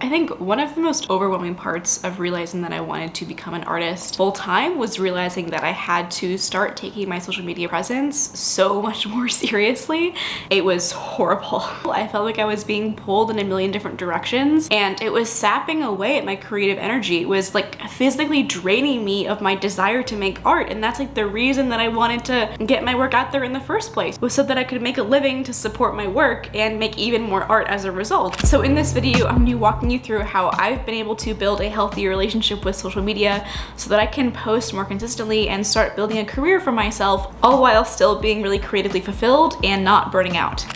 I think one of the most overwhelming parts of realizing that I wanted to become an artist full time was realizing that I had to start taking my social media presence so much more seriously. It was horrible. I felt like I was being pulled in a million different directions, and it was sapping away at my creative energy. It was like physically draining me of my desire to make art, and that's like the reason that I wanted to get my work out there in the first place, was so that I could make a living to support my work and make even more art as a result. So in this video, I'm gonna be walking you through how I've been able to build a healthy relationship with social media so that I can post more consistently and start building a career for myself, all while still being really creatively fulfilled and not burning out.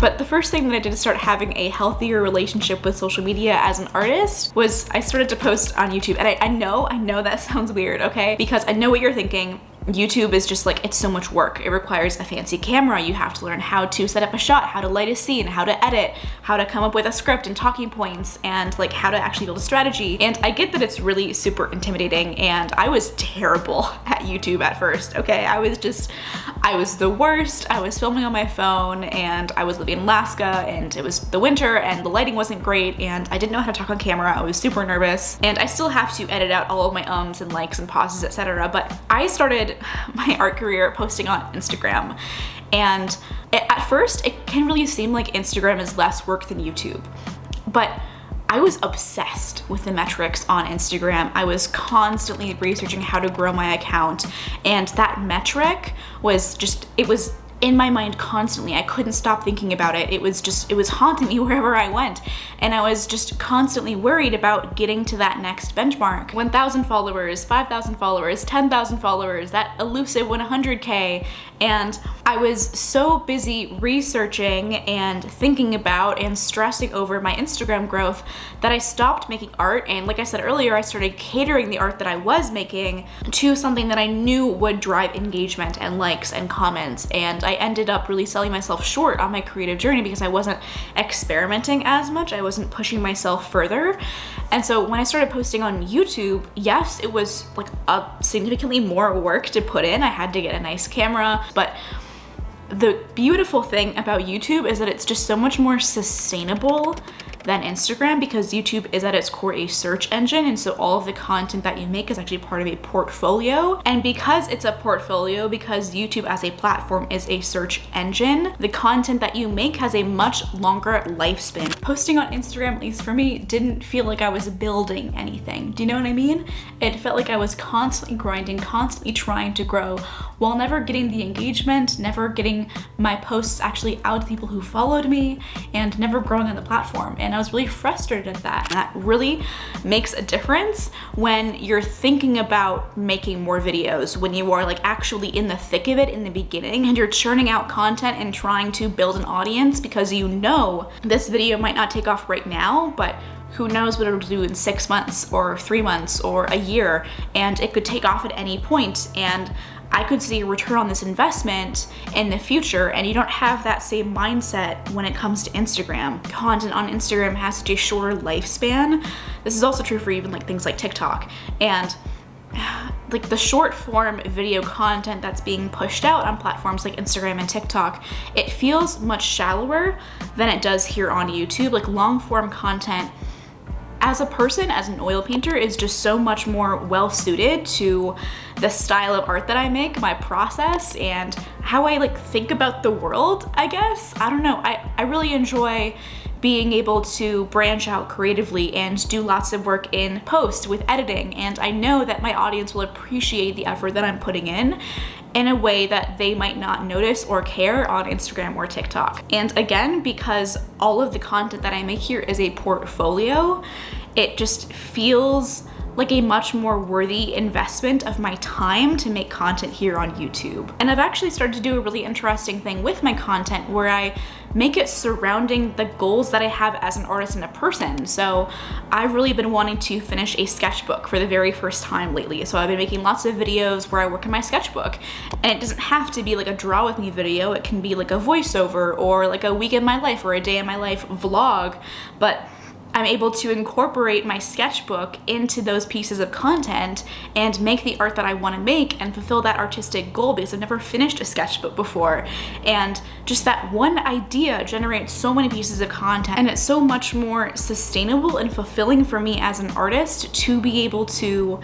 But the first thing that I did to start having a healthier relationship with social media as an artist was I started to post on YouTube. And I know that sounds weird, okay? Because I know what you're thinking. YouTube is just like, it's so much work. It requires a fancy camera. You have to learn how to set up a shot, how to light a scene, how to edit, how to come up with a script and talking points, and like how to actually build a strategy. And I get that it's really super intimidating, and I was terrible at YouTube at first, okay? I was the worst. I was filming on my phone, and I was living in Alaska, and it was the winter, and the lighting wasn't great, and I didn't know how to talk on camera. I was super nervous, and I still have to edit out all of my ums and likes and pauses, etc. But I started my art career posting on Instagram, and at first it can really seem like Instagram is less work than YouTube, but I was obsessed with the metrics on Instagram. I was constantly researching how to grow my account, and that metric was just, it was in my mind constantly. I couldn't stop thinking about it. It was haunting me wherever I went. And I was just constantly worried about getting to that next benchmark. 1,000 followers, 5,000 followers, 10,000 followers, that elusive 100K. And I was so busy researching and thinking about and stressing over my Instagram growth that I stopped making art. And like I said earlier, I started catering the art that I was making to something that I knew would drive engagement and likes and comments. And I ended up really selling myself short on my creative journey because I wasn't experimenting as much. I wasn't pushing myself further. And so when I started posting on YouTube, yes, it was like a significantly more work to put in. I had to get a nice camera, but the beautiful thing about YouTube is that it's just so much more sustainable than Instagram, because YouTube is at its core a search engine, and so all of the content that you make is actually part of a portfolio. And because it's a portfolio, because YouTube as a platform is a search engine, the content that you make has a much longer lifespan. Posting on Instagram, at least for me, didn't feel like I was building anything. Do you know what I mean? It felt like I was constantly grinding, constantly trying to grow, while never getting the engagement, never getting my posts actually out to people who followed me, and never growing on the platform. And I was really frustrated at that. And that really makes a difference when you're thinking about making more videos, when you are like actually in the thick of it in the beginning, and you're churning out content and trying to build an audience because you know this video might not take off right now, but who knows what it'll do in 6 months or 3 months or a year, and it could take off at any point, and I could see a return on this investment in the future. And you don't have that same mindset when it comes to Instagram. Content on Instagram has such a shorter lifespan. This is also true for even like things like TikTok. And like the short form video content that's being pushed out on platforms like Instagram and TikTok, it feels much shallower than it does here on YouTube. Like long form content, as a person, as an oil painter, is just so much more well suited to the style of art that I make, my process, and how I like think about the world, I guess. I don't know, I really enjoy being able to branch out creatively and do lots of work in post with editing, and I know that my audience will appreciate the effort that I'm putting in a way that they might not notice or care on Instagram or TikTok. And again, because all of the content that I make here is a portfolio, it just feels like a much more worthy investment of my time to make content here on YouTube. And I've actually started to do a really interesting thing with my content where I make it surrounding the goals that I have as an artist and a person. So I've really been wanting to finish a sketchbook for the very first time lately. So I've been making lots of videos where I work in my sketchbook, and it doesn't have to be like a draw with me video. It can be like a voiceover or like a week in my life or a day in my life vlog. But I'm able to incorporate my sketchbook into those pieces of content and make the art that I want to make and fulfill that artistic goal, because I've never finished a sketchbook before. And just that one idea generates so many pieces of content, and it's so much more sustainable and fulfilling for me as an artist to be able to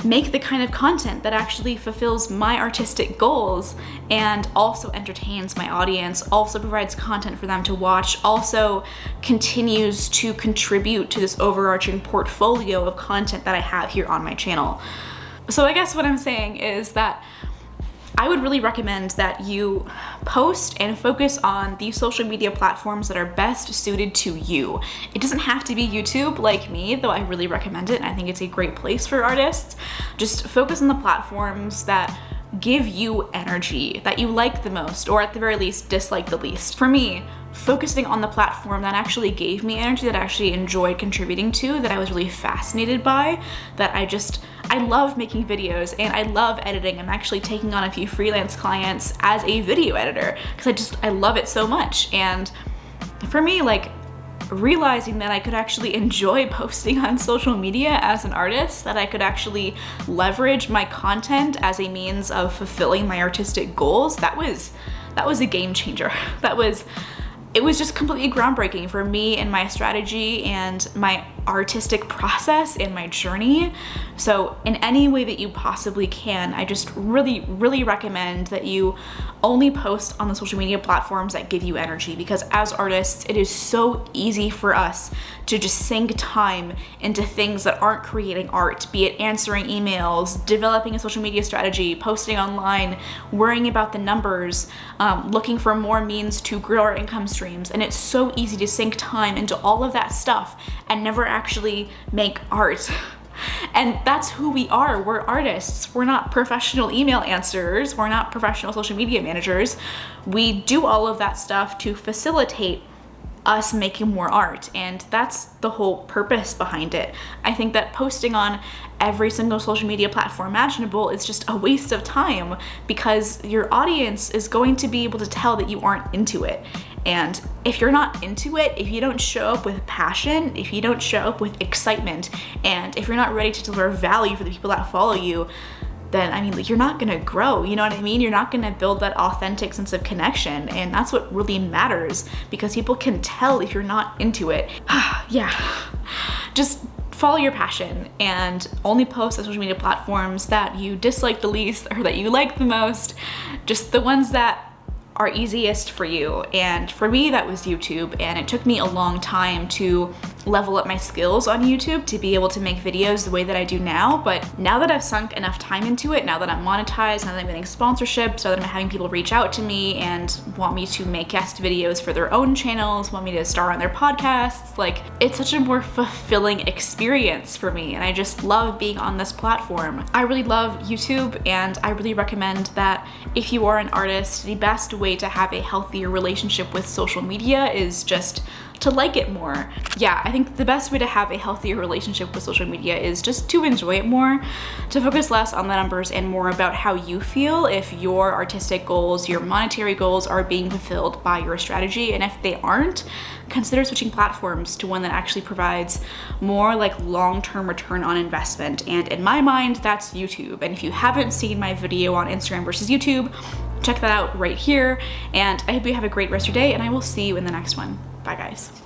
make the kind of content that actually fulfills my artistic goals and also entertains my audience, also provides content for them to watch, also continues to contribute to this overarching portfolio of content that I have here on my channel. So I guess what I'm saying is that I would really recommend that you post and focus on the social media platforms that are best suited to you. It doesn't have to be YouTube like me, though I really recommend it and I think it's a great place for artists. Just focus on the platforms that give you energy, that you like the most, or at the very least dislike the least. For me, focusing on the platform that actually gave me energy, that I actually enjoyed contributing to, that I was really fascinated by, that I love making videos and I love editing. I'm actually taking on a few freelance clients as a video editor because I love it so much. And for me, like, realizing that I could actually enjoy posting on social media as an artist, that I could actually leverage my content as a means of fulfilling my artistic goals, that was a game changer. It was just completely groundbreaking for me and my strategy and my artistic process and my journey. So in any way that you possibly can, I just really, really recommend that you only post on the social media platforms that give you energy, because as artists, it is so easy for us to just sink time into things that aren't creating art, be it answering emails, developing a social media strategy, posting online, worrying about the numbers, looking for more means to grow our income streams. And it's so easy to sink time into all of that stuff and never actually make art. And that's who we are. We're artists. We're not professional email answerers. We're not professional social media managers. We do all of that stuff to facilitate us making more art, and that's the whole purpose behind it. I think that posting on every single social media platform imaginable is just a waste of time, because your audience is going to be able to tell that you aren't into it. And if you're not into it, if you don't show up with passion, if you don't show up with excitement, and if you're not ready to deliver value for the people that follow you, then I mean, like, you're not gonna grow, you know what I mean? You're not gonna build that authentic sense of connection, and that's what really matters, because people can tell if you're not into it. Yeah, just follow your passion and only post on social media platforms that you dislike the least or that you like the most, just the ones that are easiest for you. And for me, that was YouTube, and it took me a long time to level up my skills on YouTube to be able to make videos the way that I do now. But now that I've sunk enough time into it, now that I'm monetized, now that I'm getting sponsorships, now that I'm having people reach out to me and want me to make guest videos for their own channels, want me to star on their podcasts, like, it's such a more fulfilling experience for me, and I just love being on this platform. I really love YouTube, and I really recommend that if you are an artist, the best way to have a healthier relationship with social media is just to like it more. Yeah, I think the best way to have a healthier relationship with social media is just to enjoy it more, to focus less on the numbers and more about how you feel, if your artistic goals, your monetary goals are being fulfilled by your strategy. And if they aren't, consider switching platforms to one that actually provides more like long-term return on investment. And in my mind, that's YouTube. And if you haven't seen my video on Instagram versus YouTube, check that out right here. And I hope you have a great rest of your day, and I will see you in the next one. Bye, guys.